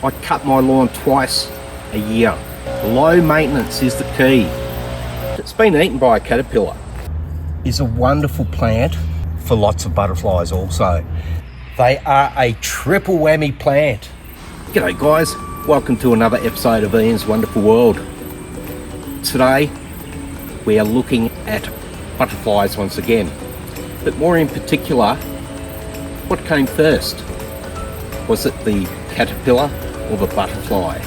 I cut my lawn twice a year. Low maintenance is the key. It's been eaten by a caterpillar. It's a wonderful plant for lots of butterflies also. They are a triple whammy plant. G'day guys, welcome to another episode of Ian's Wonderful World. Today we are looking at butterflies once again, but more in particular, what came first? Was it the caterpillar or the butterfly?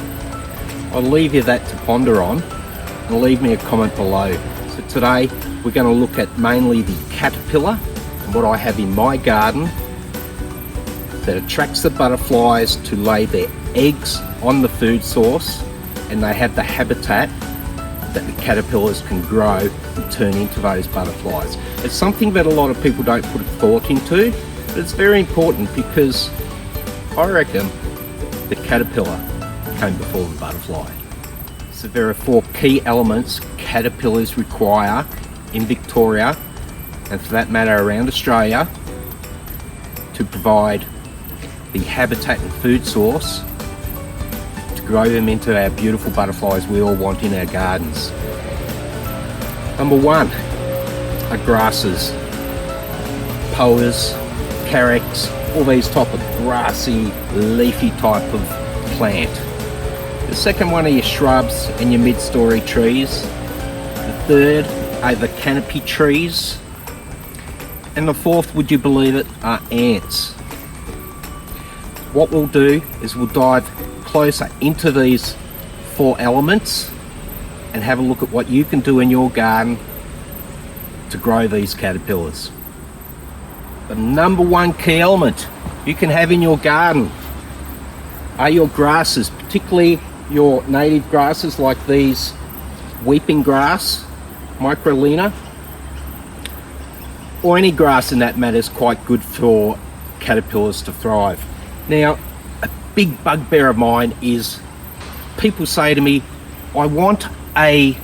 I'll leave you that to ponder on and leave me a comment below. So today we're going to look at mainly the caterpillar and what I have in my garden that attracts the butterflies to lay their eggs on the food source, and they have the habitat that the caterpillars can grow and turn into those butterflies. It's something that a lot of people don't put thought into, but it's very important because I reckon the caterpillar came before the butterfly. So there are 4 key elements caterpillars require in Victoria, and for that matter around Australia, to provide the habitat and food source to grow them into our beautiful butterflies we all want in our gardens. Number 1 are grasses, poas, carex, all these type of grassy, leafy type of plant. The second one are your shrubs and your mid-story trees. The third are the canopy trees. And the fourth, would you believe it, are ants. What we'll do is we'll dive closer into these 4 elements and have a look at what you can do in your garden to grow these caterpillars. The number 1 key element you can have in your garden are your grasses, particularly your native grasses like these weeping grass, Microlina, or any grass in that matter is quite good for caterpillars to thrive. Now, a big bugbear of mine is people say to me, I want a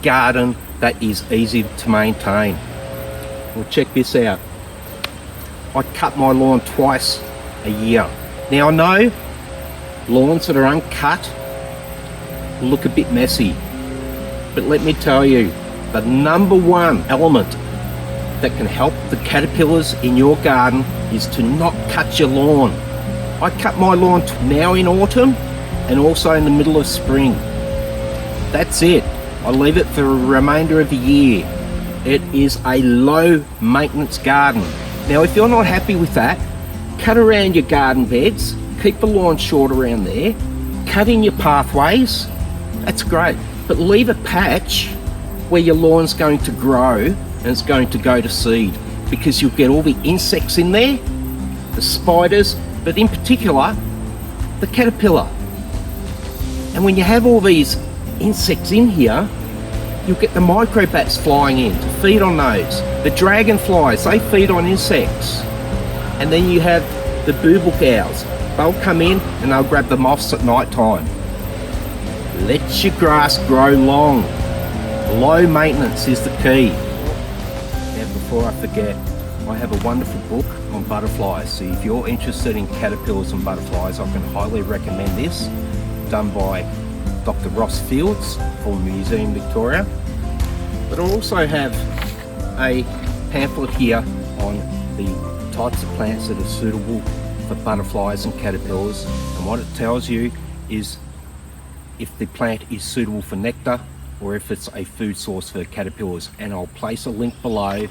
garden that is easy to maintain. Well, check this out. I cut my lawn twice a year. Now I know lawns that are uncut look a bit messy, but let me tell you, the number 1 element that can help the caterpillars in your garden is to not cut your lawn. I cut my lawn now in autumn and also in the middle of spring. That's it. I leave it for the remainder of the year. It is a low maintenance garden. Now if you're not happy with that, cut around your garden beds, keep the lawn short around there, cut in your pathways, that's great. But leave a patch where your lawn's going to grow and it's going to go to seed, because you'll get all the insects in there, the spiders, but in particular, the caterpillar. And when you have all these insects in here, you'll get the microbats flying in to feed on those. The dragonflies, they feed on insects. And then you have the booble owls. They'll come in and they'll grab the moths at night time. Let your grass grow long. Low maintenance is the key. Now before I forget, I have a wonderful book on butterflies. So if you're interested in caterpillars and butterflies, I can highly recommend this. Done by Dr. Ross Fields from Museum Victoria. But I also have a pamphlet here on the types of plants that are suitable for butterflies and caterpillars, and what it tells you is if the plant is suitable for nectar or if it's a food source for caterpillars. And I'll place a link below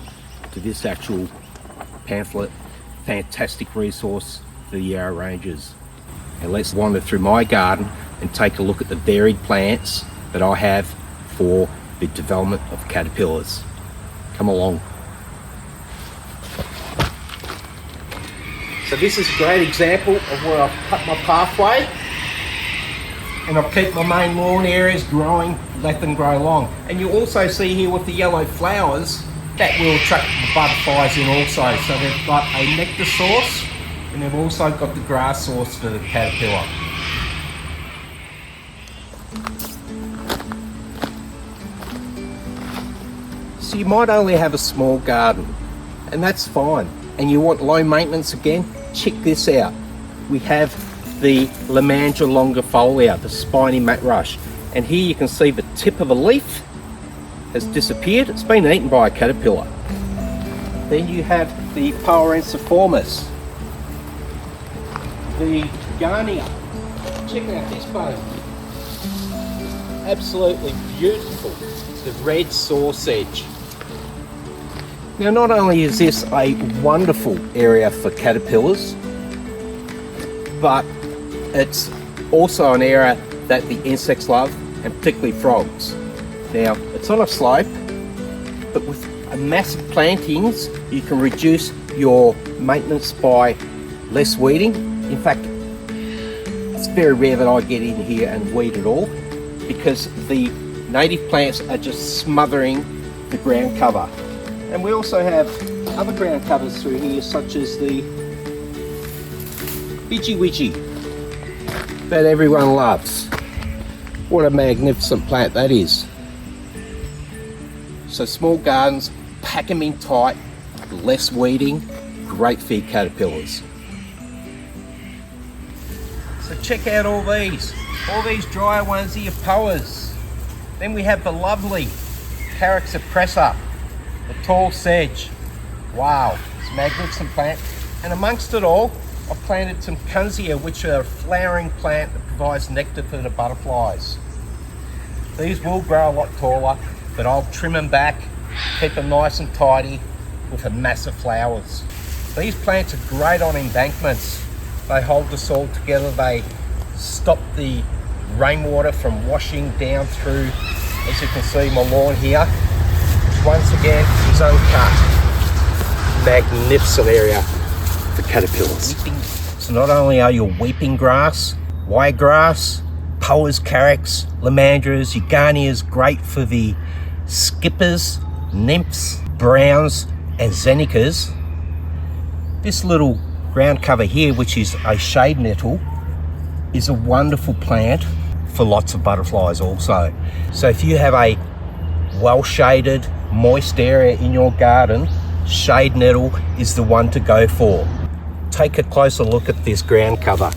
to this actual pamphlet. Fantastic resource for the Yarra Rangers. And let's wander through my garden and take a look at the varied plants that I have for the development of caterpillars. Come along. So this is a great example of where I've cut my pathway, and I've kept my main lawn areas growing, let them grow long. And you also see here with the yellow flowers, that will attract the butterflies in also. So they've got a nectar source, and they've also got the grass source for the caterpillar. So you might only have a small garden, and that's fine. And you want low maintenance again? Check this out. We have the Lemandra longifolia, the spiny mat rush. And here you can see the tip of a leaf has disappeared. It's been eaten by a caterpillar. Then you have the Poarenciformis, the Garnia. Check out this bone. Absolutely beautiful. The red saw sedge. Now, not only is this a wonderful area for caterpillars, but it's also an area that the insects love, and particularly frogs. Now, it's on a slope, but with massive plantings, you can reduce your maintenance by less weeding. In fact, it's very rare that I get in here and weed at all, because the native plants are just smothering the ground cover. And we also have other ground covers through here, such as the Bidgie Widgie that everyone loves. What a magnificent plant that is. So small gardens, pack them in tight, less weeding, great for your caterpillars. So check out all these drier ones are your Poas. Then we have the lovely Carex oppressor, the tall sedge. Wow, it's a magnificent plant. And amongst it all, I've planted some Kunzia, which are a flowering plant that provides nectar for the butterflies. These will grow a lot taller, but I'll trim them back, keep them nice and tidy with the massive flowers. These plants are great on embankments. They hold the soil together, they stop the rainwater from washing down through, as you can see, my lawn here. Once again, is uncut. Magnificent area for caterpillars. So not only are your weeping grass, wiregrass, Poas, Carex, Lemandras, Eugarnias great for the skippers, nymphs, browns and Xenicas. This little ground cover here, which is a shade nettle, is a wonderful plant for lots of butterflies also. So if you have a well shaded, moist area in your garden, shade nettle is the one to go for. Take a closer look at this ground cover.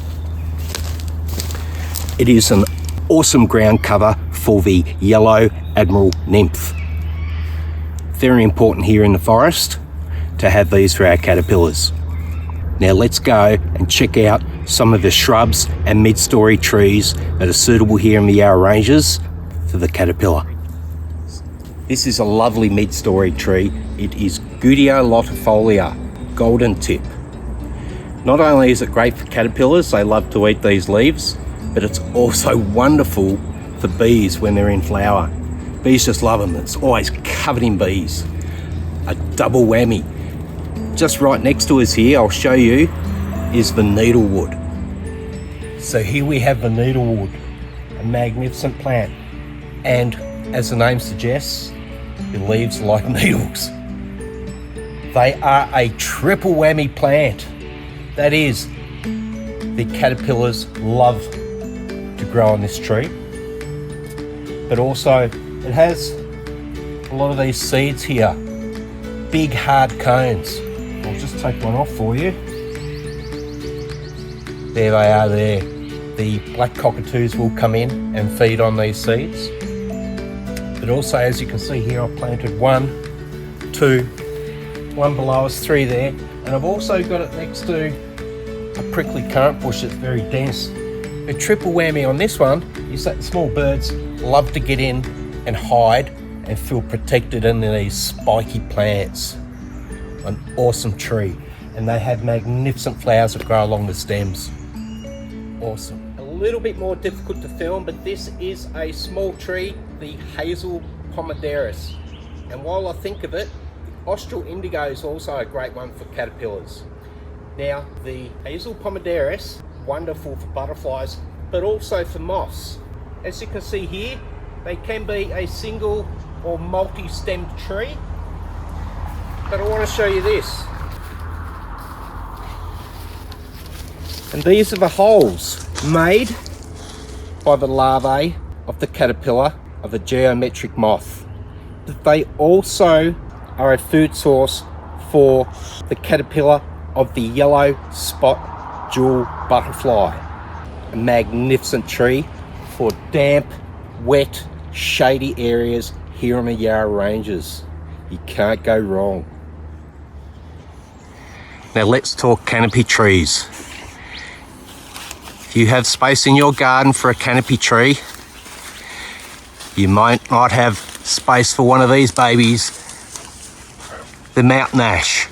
It is an awesome ground cover for the yellow admiral nymph. Very important here in the forest to have these for our caterpillars. Now let's go and check out some of the shrubs and mid-story trees that are suitable here in the Yarra Ranges for the caterpillar. This is a lovely mid-story tree. It is Gudio latifolia, golden tip. Not only is it great for caterpillars, they love to eat these leaves, but it's also wonderful for bees when they're in flower. Bees just love them. It's always covered in bees. A double whammy. Just right next to us here, I'll show you, is the needlewood. So here we have the needlewood, a magnificent plant. And as the name suggests, the leaves are like needles. They are a triple whammy plant. That is, the caterpillars love to grow on this tree. But also, it has a lot of these seeds here. Big hard cones. I'll just take one off for you. There they are there. The black cockatoos will come in and feed on these seeds. But also, as you can see here, I've planted 1, 2, one below us, 3 there. And I've also got it next to a prickly currant bush that's very dense. The triple whammy on this one is that small birds love to get in and hide and feel protected in these spiky plants. An awesome tree. And they have magnificent flowers that grow along the stems. Awesome. A little bit more difficult to film, but this is a small tree, the Hazel Pomaderus. And while I think of it, the Austral indigo is also a great one for caterpillars. Now, the Hazel Pomaderus, wonderful for butterflies, but also for moths. As you can see here, they can be a single or multi-stemmed tree. But I want to show you this. And these are the holes made by the larvae of the caterpillar of the geometric moth. But they also are a food source for the caterpillar of the yellow spot jewel butterfly. a magnificent tree for damp, wet, shady areas here on the Yarra Ranges. You can't go wrong. Now let's talk canopy trees. If you have space in your garden for a canopy tree, you might not have space for one of these babies. The mountain ash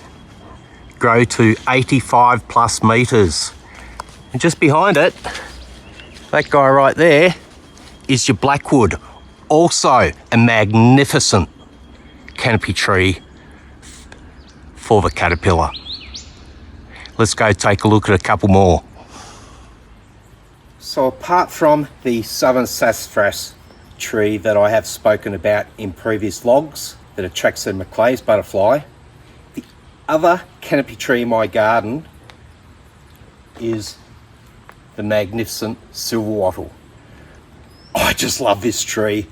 grow to 85 plus metres. And just behind it, that guy right there is your blackwood. Also a magnificent canopy tree for the caterpillar. Let's go take a look at a couple more. So apart from the southern sassafras tree that I have spoken about in previous vlogs that attracts the Maclay's butterfly, the other canopy tree in my garden is the magnificent silver wattle. I just love this tree.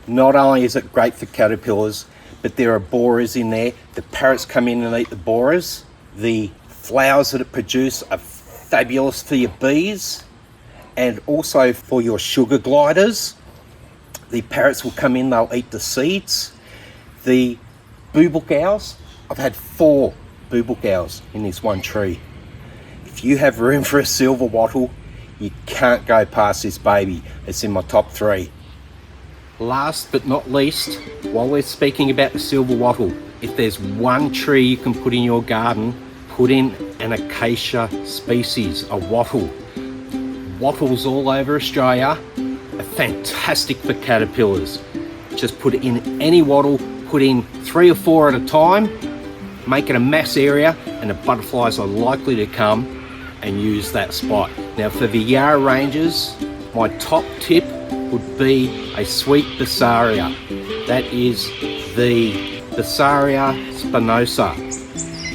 Not only is it great for caterpillars, but there are borers in there. The parrots come in and eat the borers. The flowers that it produces are fabulous for your bees and also for your sugar gliders. The parrots will come in, they'll eat the seeds. The boobook owls, I've had 4 boobook owls in this one tree. If you have room for a silver wattle, you can't go past this baby. It's in my top 3. Last but not least, while we're speaking about the silver wattle, if there's one tree you can put in your garden, put in an acacia species, a wattle. Wattles all over Australia are fantastic for caterpillars. Just put it in any wattle, put in 3 or 4 at a time, make it a mass area, and the butterflies are likely to come and use that spot. Now for the Yarra Ranges, my top tip would be a sweet Bassaria. That is the Bassaria spinosa,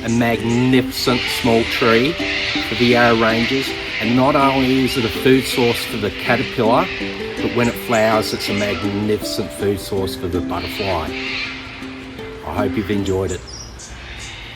a magnificent small tree for the Yarra Ranges. And not only is it a food source for the caterpillar, but when it flowers, it's a magnificent food source for the butterfly. I hope you've enjoyed it.